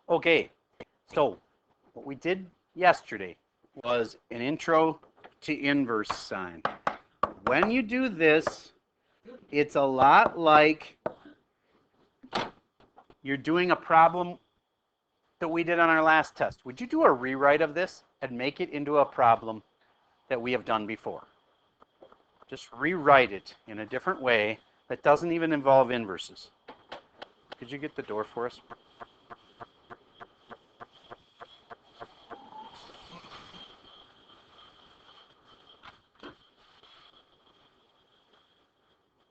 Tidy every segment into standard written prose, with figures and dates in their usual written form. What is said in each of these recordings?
Okay, so what we did yesterday was an intro to inverse sine. When you do this, it's a lot like you're doing a problem that we did on our last test. Would you do a rewrite of this and make it into a problem that we have done before? Just rewrite it in a different way that doesn't even involve inverses. Could you get the door for us?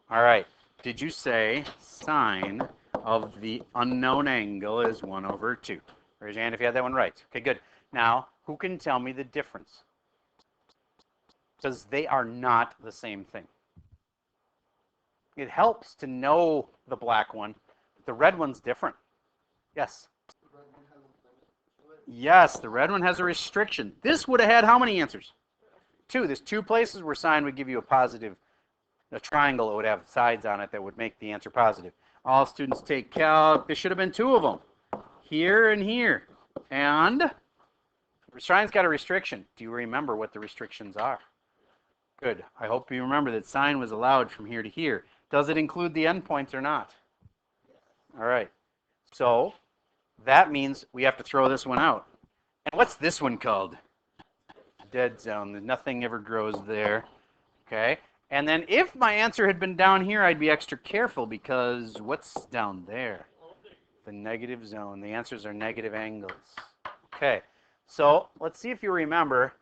All right. Did you say sine of the unknown angle is 1 over 2? Raise your hand if you had that one right. Okay, good. Now, who can tell me the difference? Because they are not the same thing. It helps to know the black one. The red one's different. Yes? Yes, the red one has a restriction. This would have had how many answers? 2. There's 2 places where sine would give you a triangle that would have sides on it that would make the answer positive. All students take calc. There should have been 2 of them. Here and here. And sine's got a restriction. Do you remember what the restrictions are? Good. I hope you remember that sine was allowed from here to here. Does it include the endpoints or not? All right. So that means we have to throw this one out. And what's this one called? Dead zone. Nothing ever grows there. Okay. And then if my answer had been down here, I'd be extra careful because what's down there? The negative zone. The answers are negative angles. Okay. So let's see if you remember.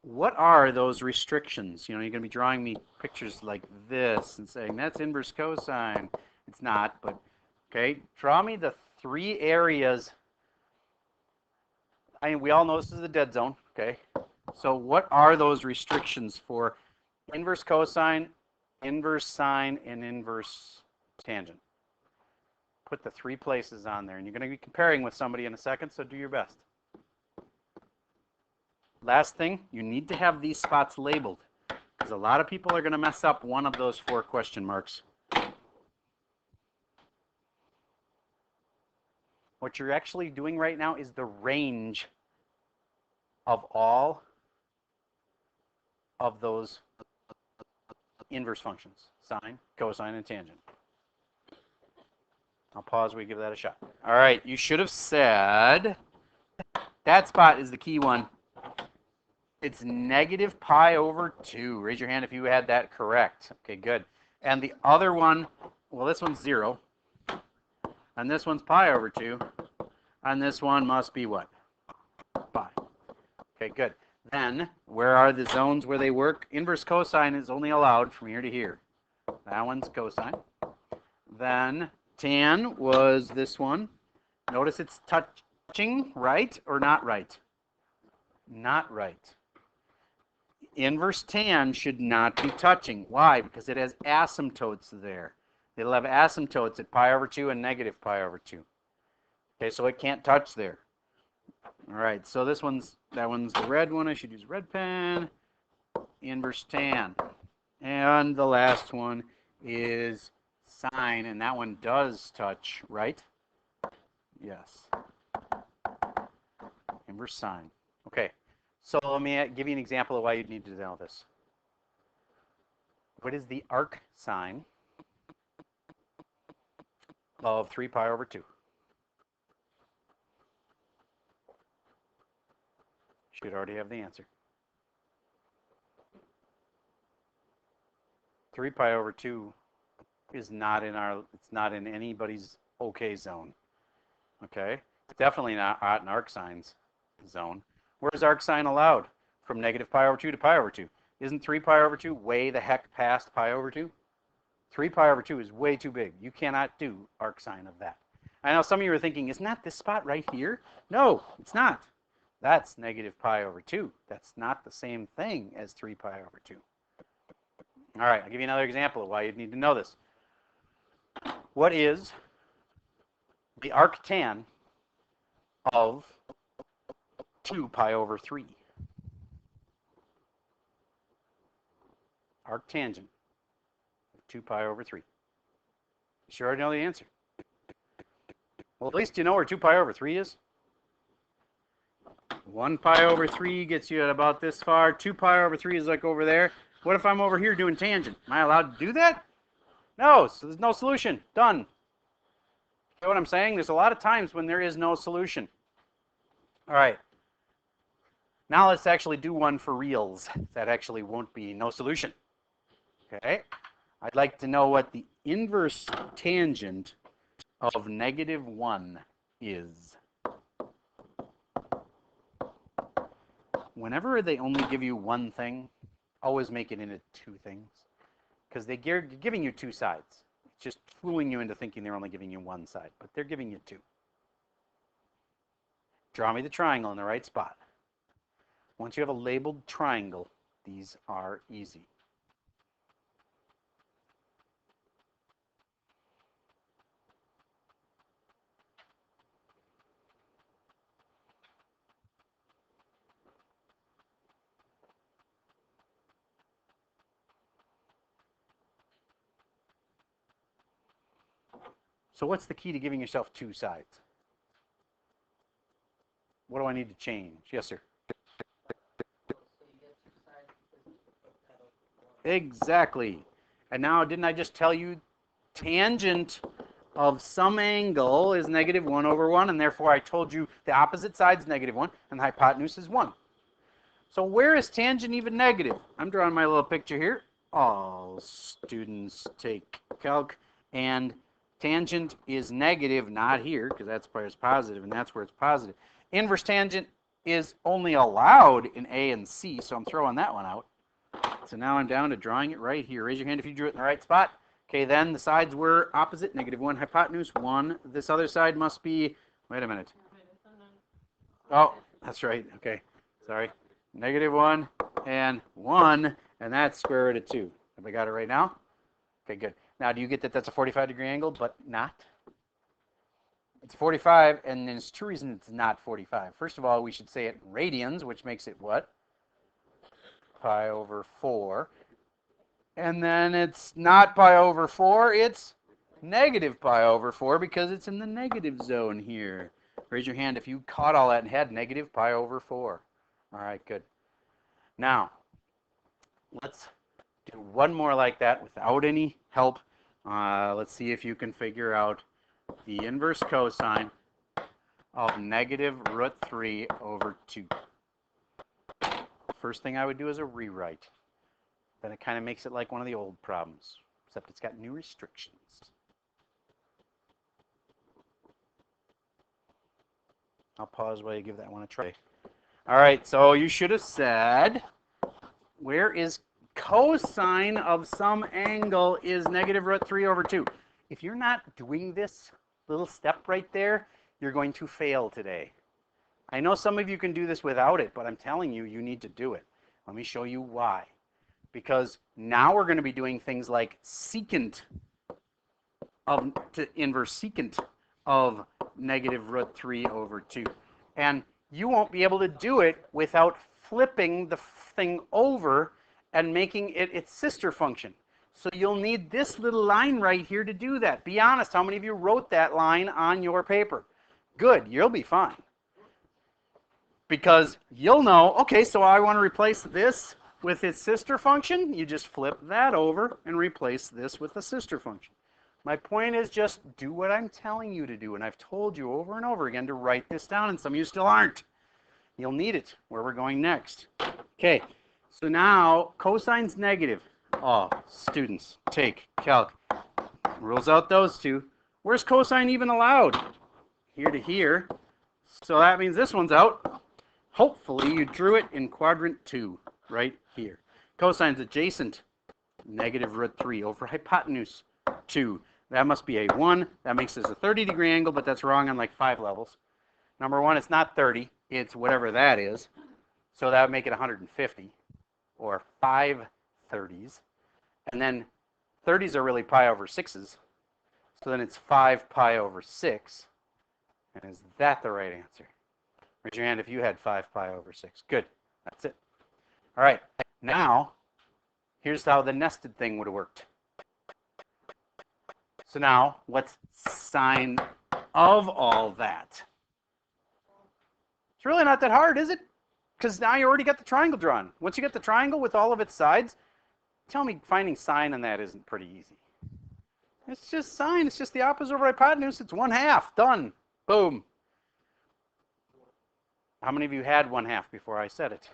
What are those restrictions? You know, you're going to be drawing me pictures like this and saying, that's inverse cosine. It's not, but okay. Draw me the 3 areas. I mean, we all know this is the dead zone, okay? So what are those restrictions for inverse cosine, inverse sine, and inverse tangent? Put the 3 places on there, and you're going to be comparing with somebody in a second, so do your best. Last thing, you need to have these spots labeled, because a lot of people are going to mess up one of those 4 question marks. What you're actually doing right now is the range of all of those inverse functions, sine, cosine, and tangent. I'll pause while we give that a shot. All right, you should have said, that spot is the key one. It's negative pi over 2. Raise your hand if you had that correct. Okay, good. And the other one, well, this one's 0. And this one's pi over 2. And this one must be what? Pi. Okay, good. Then, where are the zones where they work? Inverse cosine is only allowed from here to here. That one's cosine. Then, tan was this one. Notice it's touching, right or not right? Not right. Inverse tan should not be touching. Why? Because it has asymptotes there. It'll have asymptotes at pi over 2 and negative pi over 2. Okay, so it can't touch there. All right, so that one's the red one. I should use red pen. Inverse tan. And the last one is sine, and that one does touch, right? Yes. Inverse sine. Okay, so let me give you an example of why you'd need to know this. What is the arc sine of 3 pi over 2? Should already have the answer. 3 pi over 2 is not in it's not in anybody's okay zone. Okay? It's definitely not an arc sine's zone. Where's arc sine allowed? From negative pi over 2 to pi over 2. Isn't 3 pi over 2 way the heck past pi over 2? 3 pi over 2 is way too big. You cannot do arc sine of that. I know some of you are thinking, isn't that this spot right here? No, it's not. That's negative pi over 2. That's not the same thing as 3 pi over 2. All right, I'll give you another example of why you'd need to know this. What is the arctan of 2 pi over 3? Arctangent of 2 pi over 3. You sure already know the answer? Well, at least you know where 2 pi over 3 is. 1 pi over 3 gets you at about this far. 2 pi over 3 is like over there. What if I'm over here doing tangent? Am I allowed to do that? No, so there's no solution. Done. You know what I'm saying? There's a lot of times when there is no solution. All right. Now let's actually do one for reals. That actually won't be no solution. Okay. I'd like to know what the inverse tangent of -1 is. Whenever they only give you one thing, always make it into 2 things. Because they're giving you 2 sides. It's just fooling you into thinking they're only giving you 1 side, but they're giving you 2. Draw me the triangle in the right spot. Once you have a labeled triangle, these are easy. So what's the key to giving yourself 2 sides? What do I need to change? Yes, sir. Exactly. And now, didn't I just tell you tangent of some angle is -1/1, and therefore I told you the opposite side is -1, and the hypotenuse is 1. So where is tangent even negative? I'm drawing my little picture here. All students take calc, and tangent is negative, not here, because that's where it's positive, and that's where it's positive. Inverse tangent is only allowed in A and C, so I'm throwing that one out. So now I'm down to drawing it right here. Raise your hand if you drew it in the right spot. Okay, then the sides were opposite, -1, hypotenuse 1. This other side must be, wait a minute. Oh, that's right. Okay, sorry. -1 and 1, and that's square root of 2. Have I got it right now? Okay, good. Now, do you get that that's a 45-degree angle, but not? It's 45, and there's 2 reasons it's not 45. First of all, we should say it in radians, which makes it what? Pi over 4. And then it's not pi over 4, it's -pi over 4 because it's in the negative zone here. Raise your hand if you caught all that and had -pi over 4. All right, good. Now, let's do one more like that without any help. Let's see if you can figure out the inverse cosine of -√3 over 2. First thing I would do is a rewrite. Then it kind of makes it like one of the old problems, except it's got new restrictions. I'll pause while you give that one a try. All right, so you should have said, where is cosine of some angle is -√3 over 2. If you're not doing this little step right there, you're going to fail today. I know some of you can do this without it, but I'm telling you, you need to do it. Let me show you why. Because now we're going to be doing things like secant of inverse secant of -√3 over 2. And you won't be able to do it without flipping the thing over and making it its sister function. So you'll need this little line right here to do that. Be honest, how many of you wrote that line on your paper? Good, you'll be fine. Because you'll know, okay, so I want to replace this with its sister function. You just flip that over and replace this with the sister function. My point is just do what I'm telling you to do. And I've told you over and over again to write this down, and some of you still aren't. You'll need it where we're going next. Okay, so now cosine's negative. Oh, students, take calc. Rules out those 2. Where's cosine even allowed? Here to here. So that means this one's out. Hopefully you drew it in quadrant 2, right here. Cosine's adjacent, -√3 over hypotenuse 2. That must be a 1. That makes this a 30-degree angle, but that's wrong on like 5 levels. Number 1, it's not 30. It's whatever that is. So that would make it 150, or 5 30s. And then 30s are really pi over 6s. So then it's 5 pi over 6. And is that the right answer? Raise your hand if you had 5 pi over 6. Good. That's it. All right. Now, here's how the nested thing would have worked. So now, what's sine of all that. It's really not that hard, is it? Because now you already got the triangle drawn. Once you get the triangle with all of its sides, tell me finding sine on that isn't pretty easy. It's just sine. It's just the opposite over hypotenuse. It's 1/2. Done. Boom. How many of you had 1/2 before I said it?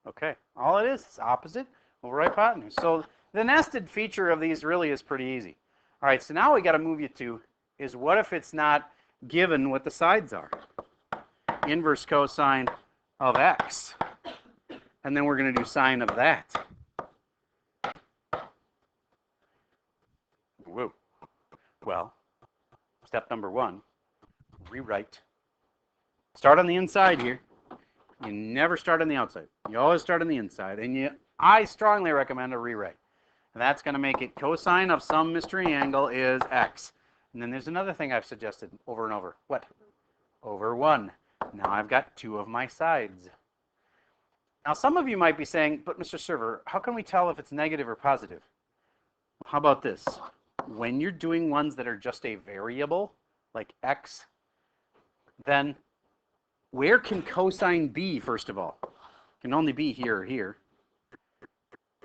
Okay. All it is opposite over hypotenuse. So the nested feature of these really is pretty easy. All right. So now we got to move you to is what if it's not given what the sides are? Inverse cosine of x. And then we're going to do sine of that. Whoa. Well, step number 1, rewrite. Start on the inside here. You never start on the outside. You always start on the inside. And I strongly recommend a rewrite. And that's going to make it cosine of some mystery angle is x. And then there's another thing I've suggested over and over. What? Over 1. Now I've got 2 of my sides. Now some of you might be saying, but Mr. Server, how can we tell if it's negative or positive? How about this? When you're doing ones that are just a variable, like x, then where can cosine be, first of all? It can only be here or here.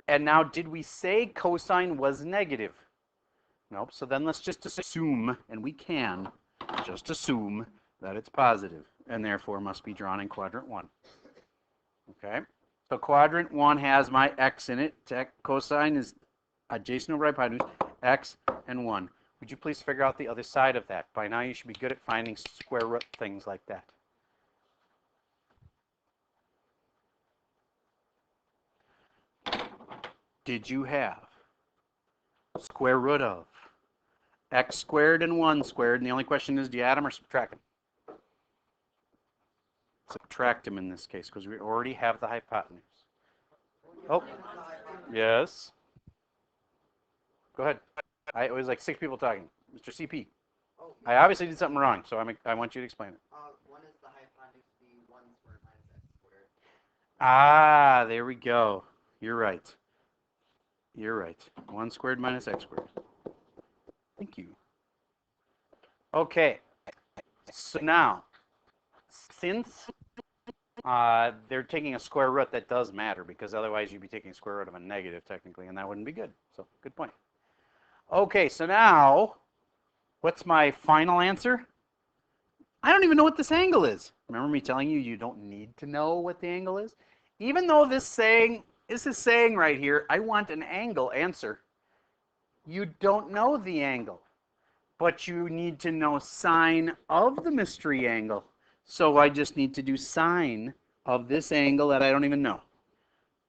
And now, did we say cosine was negative? Nope. So then let's just assume, and we can just assume that it's positive, and therefore must be drawn in quadrant 1. Okay? So quadrant 1 has my x in it. Cosine is adjacent over hypotenuse, x and 1. Would you please figure out the other side of that? By now you should be good at finding square root things like that. Did you have square root of x squared and 1 squared? And the only question is, do you add them or subtract them? Subtract them in this case, because we already have the hypotenuse. Oh, yes. Go ahead. It was like 6 people talking. Mr. CP. I obviously did something wrong, so I want you to explain it. 1 is the hypotenuse being 1 squared minus x squared. Ah, there we go. You're right. You're right. 1 squared minus x squared. Thank you. Okay. So now, since they're taking a square root, that does matter, because otherwise you'd be taking a square root of a negative technically, and that wouldn't be good. So good point. Okay, so now, what's my final answer? I don't even know what this angle is. Remember me telling you you don't need to know what the angle is? Even though this is saying right here, I want an angle answer. You don't know the angle, but you need to know sine of the mystery angle. So I just need to do sine of this angle that I don't even know.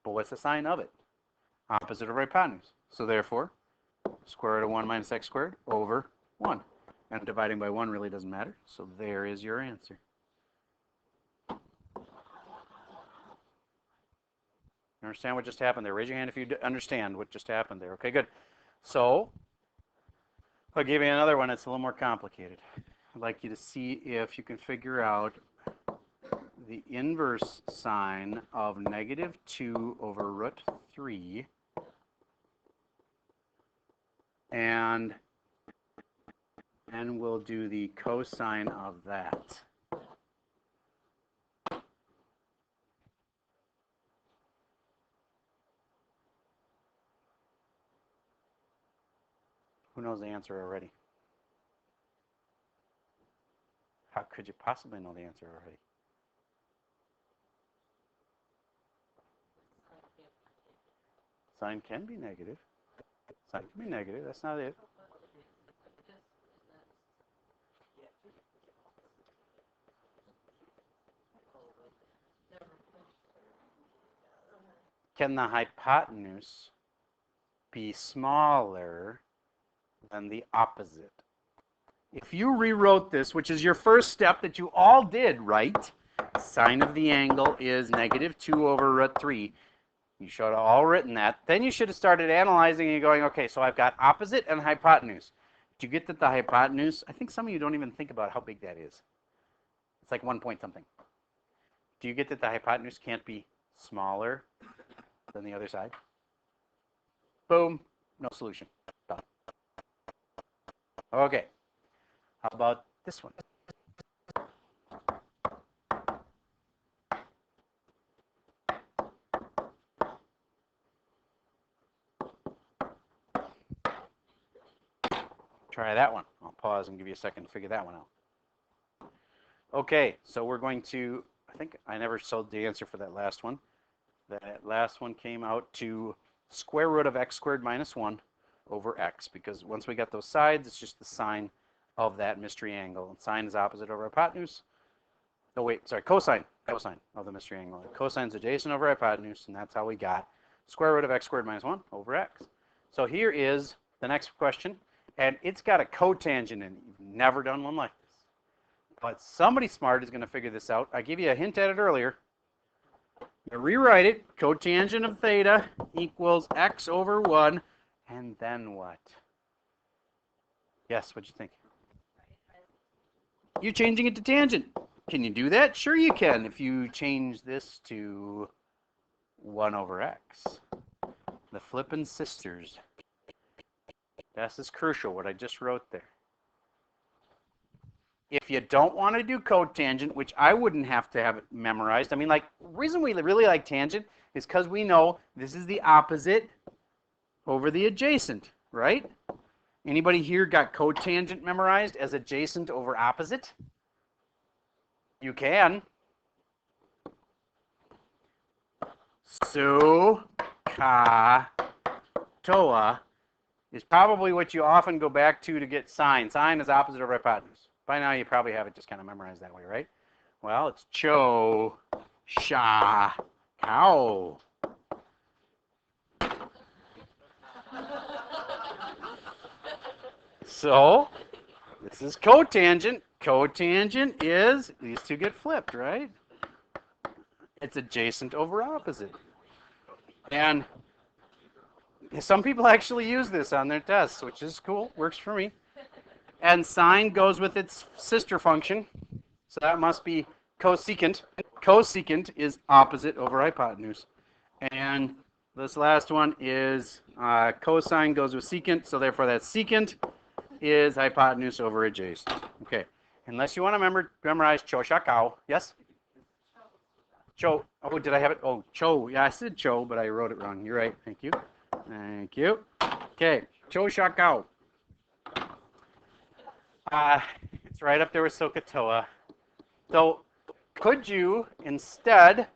But what's the sine of it? Opposite of hypotenuse. So therefore, square root of 1 minus x squared over 1. And dividing by 1 really doesn't matter. So there is your answer. You understand what just happened there? Raise your hand if you understand what just happened there. Okay, good. So I'll give you another one that's a little more complicated. I'd like you to see if you can figure out the inverse sine of negative 2 over root 3 and we'll do the cosine of that. Who knows the answer already? How could you possibly know the answer already? Sine can be negative. Sine can be negative. That's not it. Can the hypotenuse be smaller than the opposite? If you rewrote this, which is your first step that you all did, right? Sine of the angle is negative 2 over root 3. You should have all written that. Then you should have started analyzing and going, okay, so I've got opposite and hypotenuse. Do you get that the hypotenuse, I think some of you don't even think about how big that is. It's like 1 point something. Do you get that the hypotenuse can't be smaller than the other side? Boom, no solution. Done. Okay. How about This one. Try that one. I'll pause and give you a second to figure that one out. Okay, so we're going to, I think I never showed the answer for that last one. That last one came out to square root of x squared minus 1 over x, because once we got those sides, it's just the sine of that mystery angle. And sine is opposite over hypotenuse. Oh, wait, sorry, cosine of the mystery angle. Cosine's adjacent over hypotenuse, and that's how we got square root of x squared minus 1 over x. So here is the next question, and it's got a cotangent in it. You've never done one like this. But somebody smart is going to figure this out. I gave you a hint at it earlier. You rewrite it, cotangent of theta equals x over 1, and then what? Yes, what'd you think? You're changing it to tangent. Can you do that? Sure you can if you change this to 1 over x. The flippin' sisters. This is crucial, what I just wrote there. If you don't want to do cotangent, which I wouldn't have to have it memorized. I mean, like, the reason we really like tangent is because we know this is the opposite over the adjacent, right? Anybody here got cotangent memorized as adjacent over opposite? You can. Su, ka, toa is probably what you often go back to get sine. Sine is opposite over hypotenuse. By now you probably have it just kind of memorized that way, right? Well, it's cho, sha, cow. So, this is cotangent. Cotangent is, these two get flipped, right? It's adjacent over opposite. And some people actually use this on their tests, which is cool, works for me. And sine goes with its sister function, so that must be cosecant. Cosecant is opposite over hypotenuse. And this last one is cosine goes with secant, so therefore that secant is hypotenuse over adjacent. Okay, unless you want to memorize cho, sha, cow. Yes? Cho. Oh, did I have it? Oh, cho. Yeah, I said cho, but I wrote it wrong. You're right. Thank you. Thank you. Okay, cho, sha, cow. It's right up there with SOHCAHTOA. So could you instead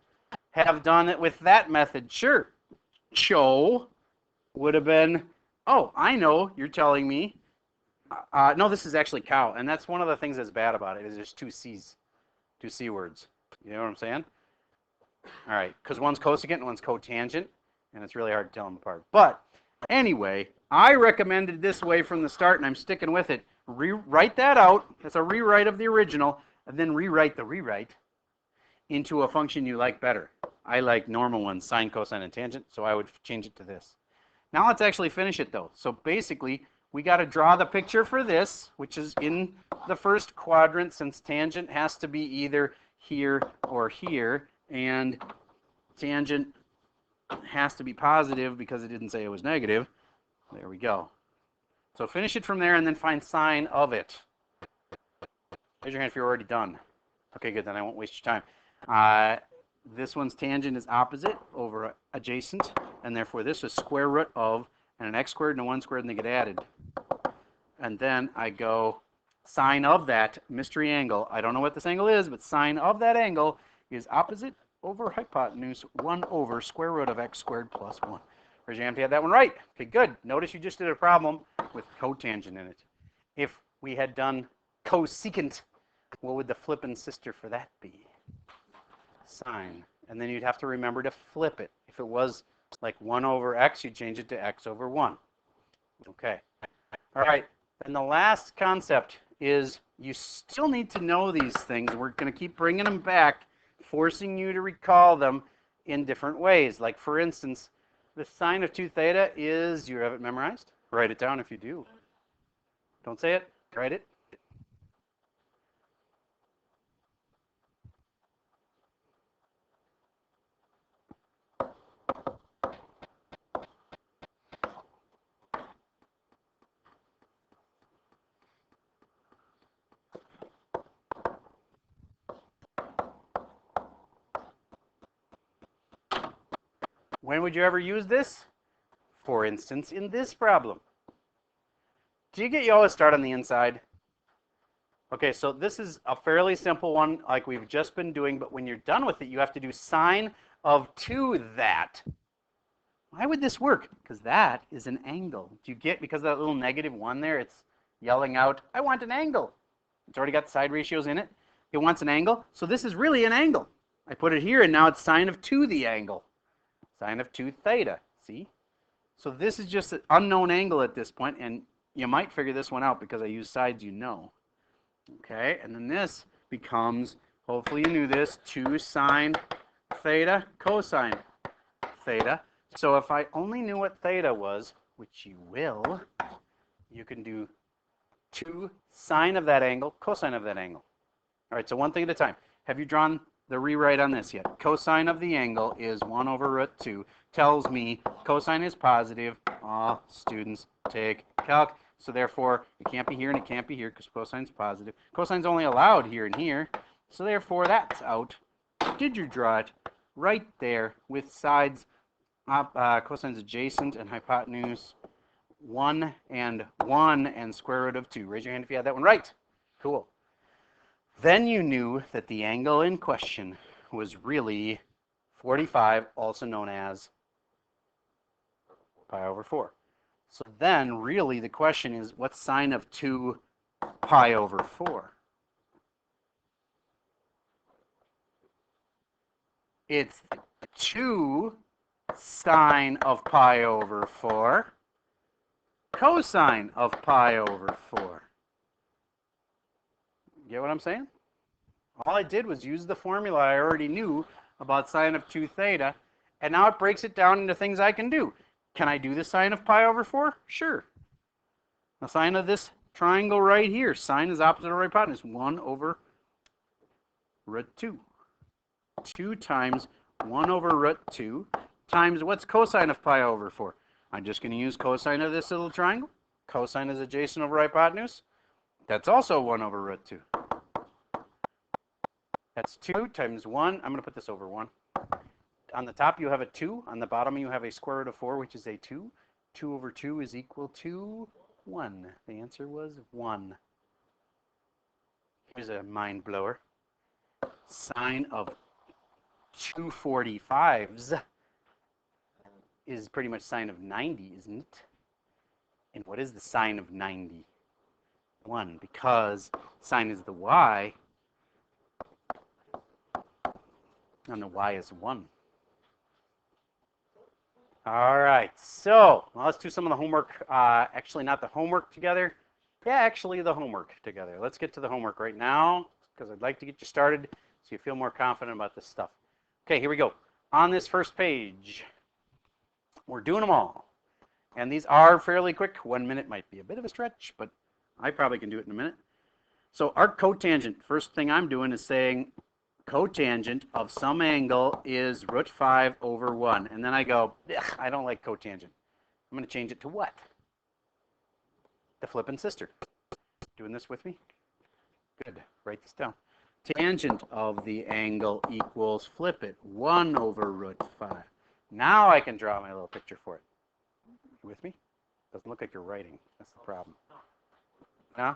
have done it with that method? Sure. Cho would have been, oh, I know, you're telling me. No, this is actually cow. And that's one of the things that's bad about it is there's two C's, two C words. You know what I'm saying? All right, because one's cosecant and one's cotangent, and it's really hard to tell them apart. But anyway, I recommended this way from the start, and I'm sticking with it. Rewrite that out. That's a rewrite of the original, and then rewrite the rewrite into a function you like better. I like normal ones, sine, cosine, and tangent, so I would change it to this. Now let's actually finish it, though. So basically, we got to draw the picture for this, which is in the first quadrant, since tangent has to be either here or here, and tangent has to be positive because it didn't say it was negative. There we go. So finish it from there and then find sine of it. Raise your hand if you're already done. Okay, good, then I won't waste your time. This one's tangent is opposite over adjacent, and therefore this is square root of and an x squared and a 1 squared, and they get added. And then I go sine of that mystery angle. I don't know what this angle is, but sine of that angle is opposite over hypotenuse 1 over square root of x squared plus 1. Raise your hand if you had that one right. Okay, good. Notice you just did a problem with cotangent in it. If we had done cosecant, what would the flippin' sister for that be? Sine. And then you'd have to remember to flip it. If it was like 1 over x, you'd change it to x over 1. Okay. All right. And the last concept is you still need to know these things. We're going to keep bringing them back, forcing you to recall them in different ways. Like, for instance, the sine of 2 theta is, you have it memorized? Write it down if you do. Don't say it. Write it. When would you ever use this? For instance, in this problem. Do you get you always start on the inside? Okay, so this is a fairly simple one like we've just been doing, but when you're done with it, you have to do sine of 2 that. Why would this work? Because that is an angle. Do you get, because of that little -1 there, it's yelling out, I want an angle. It's already got side ratios in it. It wants an angle, so this is really an angle. I put it here, and now it's sine of 2 the angle. Sine of 2 theta, see? So this is just an unknown angle at this point, and you might figure this one out because I use sides you know. Okay, and then this becomes, hopefully you knew this, 2 sine theta cosine theta. So if I only knew what theta was, which you will, you can do 2 sine of that angle, cosine of that angle. All right, so one thing at a time. Have you drawn the rewrite on this yet? Cosine of the angle is 1 over root 2. Tells me cosine is positive. All students take calc. So therefore, it can't be here and it can't be here because cosine's positive. Cosine's only allowed here and here. So therefore, that's out. Did you draw it? Right there with sides, cosine's adjacent and hypotenuse 1 and 1 and square root of 2. Raise your hand if you had that one right. Cool. Then you knew that the angle in question was really 45, also known as pi over 4. So then really the question is, what's sine of 2 pi over 4? It's 2 sine of pi over 4 cosine of pi over 4. Get what I'm saying? All I did was use the formula I already knew about sine of 2 theta, and now it breaks it down into things I can do. Can I do the sine of pi over 4? Sure. The sine of this triangle right here, sine is opposite of hypotenuse, 1 over root 2. 2 times 1 over root 2 times what's cosine of pi over 4? I'm just going to use cosine of this little triangle. Cosine is adjacent over hypotenuse. That's also 1 over root 2. That's 2 times 1. I'm going to put this over 1. On the top, you have a 2. On the bottom, you have a square root of 4, which is a 2. 2 over 2 is equal to 1. The answer was 1. Here's a mind blower. Sine of 245s is pretty much sine of 90, isn't it? And what is the sine of 90? 1, because sine is the y, and the y is 1. All right, so let's do some of the homework. Actually, not the homework together. Yeah, actually the homework together. Let's get to the homework right now because I'd like to get you started so you feel more confident about this stuff. Okay, here we go. On this first page, we're doing them all. And these are fairly quick. 1 minute might be a bit of a stretch, but I probably can do it in a minute. So arc cotangent, first thing I'm doing is saying cotangent of some angle is root 5 over 1. And then I go, I don't like cotangent. I'm going to change it to what? The flippin' sister. Doing this with me? Good. Write this down. Tangent of the angle equals, flip it, 1 over root 5. Now I can draw my little picture for it. You with me? Doesn't look like you're writing. That's the problem. No?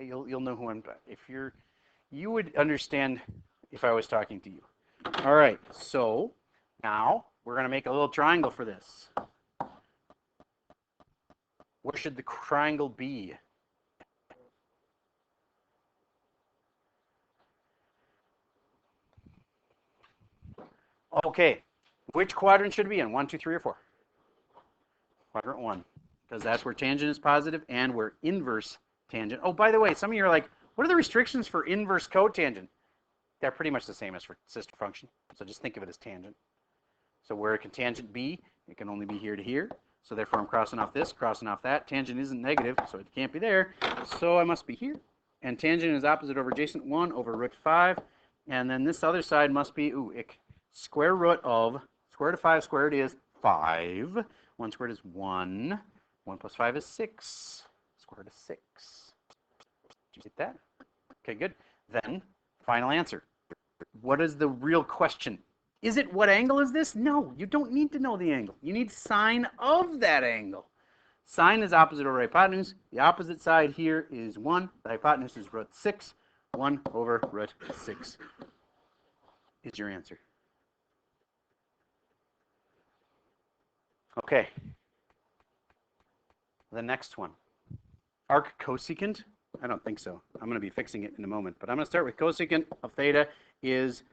You'll know who I'm. If you would understand if I was talking to you. All right. So now we're going to make a little triangle for this. Where should the triangle be? Okay. Which quadrant should it be in? 1, 2, 3, or 4? Quadrant 1, because that's where tangent is positive and where inverse tangent. Oh, by the way, some of you are like, what are the restrictions for inverse cotangent? They're pretty much the same as for sister function. So just think of it as tangent. So where can tangent be? It can only be here to here. So therefore, I'm crossing off this, crossing off that. Tangent isn't negative, so it can't be there. So I must be here. And tangent is opposite over adjacent, 1 over root 5. And then this other side must be, square root of, square root of 5 squared is 5. 1 squared is 1. 1 plus 5 is 6. Square root of 6. Did you get that? Okay, good. Then, final answer. What is the real question? Is it what angle is this? No, you don't need to know the angle. You need sine of that angle. Sine is opposite over hypotenuse. The opposite side here is 1. The hypotenuse is root 6. 1 over root 6 is your answer. Okay. The next one. Arc cosecant? I don't think so. I'm going to be fixing it in a moment. But I'm going to start with cosecant of theta is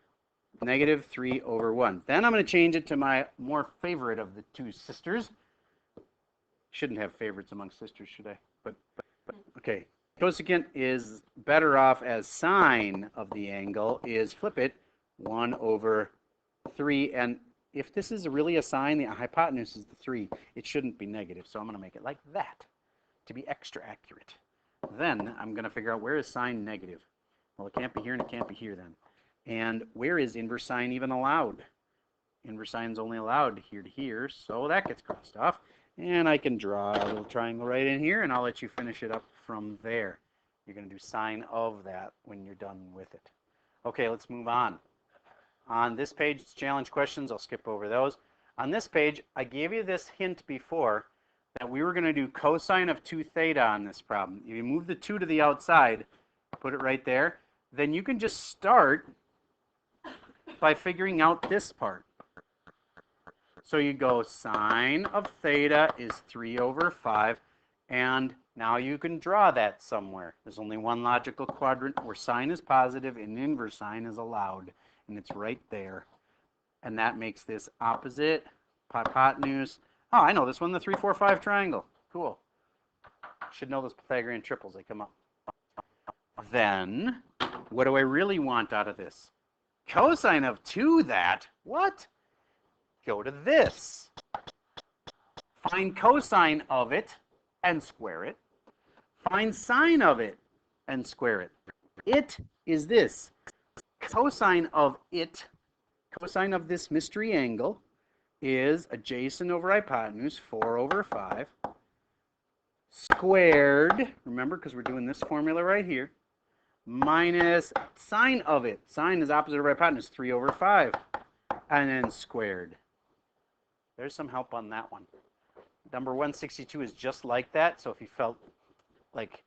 negative 3 over 1. Then I'm going to change it to my more favorite of the two sisters. Shouldn't have favorites among sisters, should I? But okay. Cosecant is better off as sine of the angle is, flip it, 1 over 3. And if this is really a sine, the hypotenuse is the 3. It shouldn't be negative. So I'm going to make it like that to be extra accurate. Then I'm going to figure out where is sine negative. Well, it can't be here and it can't be here then. And where is inverse sine even allowed? Inverse sine is only allowed here to here, so that gets crossed off. And I can draw a little triangle right in here, and I'll let you finish it up from there. You're going to do sine of that when you're done with it. Okay, let's move on. On this page, it's challenge questions. I'll skip over those. On this page, I gave you this hint before that we were going to do cosine of 2 theta on this problem. If you move the 2 to the outside, put it right there, then you can just start by figuring out this part. So you go sine of theta is 3 over 5, and now you can draw that somewhere. There's only one logical quadrant where sine is positive and inverse sine is allowed, and it's right there. And that makes this opposite hypotenuse. Oh, I know this one, the 3, 4, 5 triangle. Cool. Should know those Pythagorean triples, they come up. Then, what do I really want out of this? Cosine of 2 that, what? Go to this. Find cosine of it and square it. Find sine of it and square it. It is this. Cosine of it, cosine of this mystry angle is adjacent over hypotenuse, 4 over 5, squared, remember, because we're doing this formula right here, minus sine of it. Sine is opposite of hypotenuse, 3 over 5, and then squared. There's some help on that one. Number 162 is just like that, so if you felt like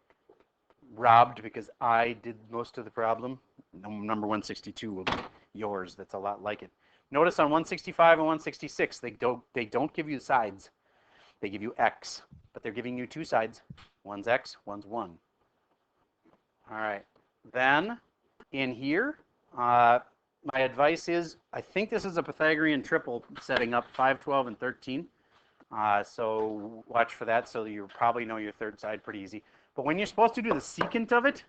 robbed because I did most of the problem, number 162 will be yours. That's a lot like it. Notice on 165 and 166, they don't give you sides. They give you x, but they're giving you two sides. One's x, one's 1. All right. Then in here, my advice is, I think this is a Pythagorean triple setting up 5, 12, and 13. So watch for that, so you probably know your third side pretty easy. But when you're supposed to do the secant of it,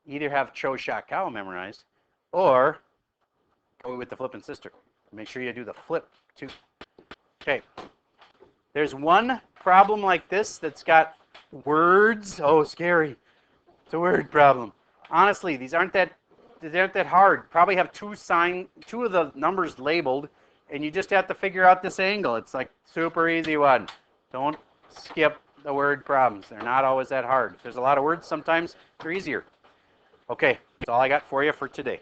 either have Cho Sha Kao memorized, or go with the flipping sister. Make sure you do the flip, too. Okay. There's one problem like this that's got words. Oh, scary. It's a word problem. Honestly, these aren't that hard. Probably have two of the numbers labeled, and you just have to figure out this angle. It's like super easy one. Don't skip the word problems. They're not always that hard. If there's a lot of words, sometimes they're easier. Okay, that's all I got for you for today.